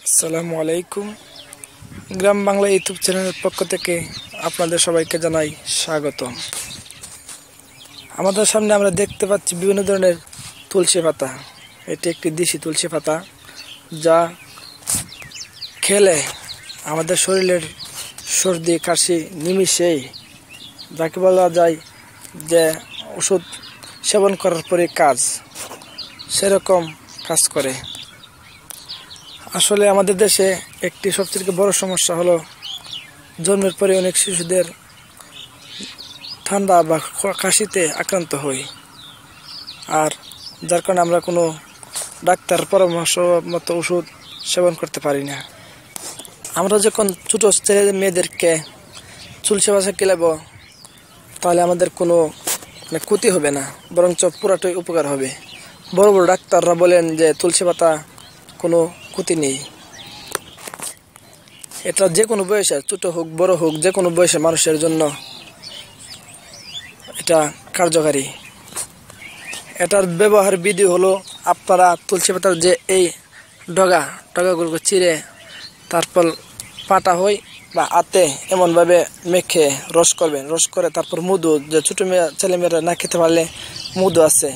আসসালামু আলাইকুম। গ্রাম বাংলা ইউটিউব চ্যানেলের পক্ষ থেকে আপনাদের সবাইকে জানাই স্বাগতম। আমাদের সামনে আমরা দেখতে পাচ্ছি বিভিন্ন ধরনের তুলসী পাতা। এটি একটি দেশি তুলসী পাতা, যা খেলে আমাদের শরীরের সর্দি কাশি নিমিষেই, যাকে বলা যায় যে ওষুধ সেবন করার পরে কাজ, সেরকম কাজ করে। আসলে আমাদের দেশে একটি সবচেয়ে বড় সমস্যা হলো জন্মের পরে অনেক শিশুদের ঠান্ডা বা কাশিতে আক্রান্ত হই, আর যার কারণে আমরা কোনো ডাক্তার পরামর্শ মতো ওষুধ সেবন করতে পারি না। আমরা যখন ছোটো ছেলে মেয়েদেরকে তুলসী পাতা খেলাবো, তাহলে আমাদের কোনো ক্ষতি হবে না, বরঞ্চ পুরাটাই উপকার হবে। বড় বড় ডাক্তাররা বলেন যে তুলসী পাতা কোনো ক্ষতি নেই। এটা যে কোনো বয়সে, ছোট হোক বড় হোক, যে কোনো বয়সে মানুষের জন্য এটা কার্যকারী। এটার ব্যবহার বিধি হলো, আপনারা তুলসী পাতার যে এই ডগাগুলো চিরে তারপর পাটা হয় বা আতে এমনভাবে মেখে রস করবেন। রস করে তারপর মধু, যে ছোটো ছেলেমেয়েরা না খেতে পারলে মধু আছে,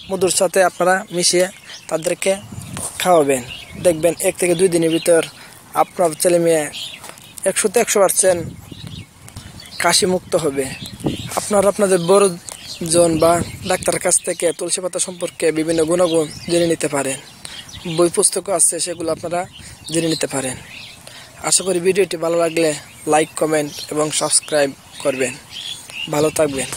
মধুর সাথে আপনারা মিশিয়ে তাদেরকে খাওয়াবেন। দেখবেন 1 থেকে 2 দিনের ভিতর আপনার ছেলে মেয়ে 100% কাশি মুক্ত হবে। আপনারা আপনাদের বড়জন বা ডাক্তারের কাছ থেকে তুলসী পাতা সম্পর্কে বিভিন্ন গুণাগুণ জেনে নিতে পারেন। বই পুস্তকও আছে, সেগুলো আপনারা জেনে নিতে পারেন। আশা করি ভিডিওটি ভালো লাগলে লাইক, কমেন্ট এবং সাবস্ক্রাইব করবেন। ভালো থাকবেন।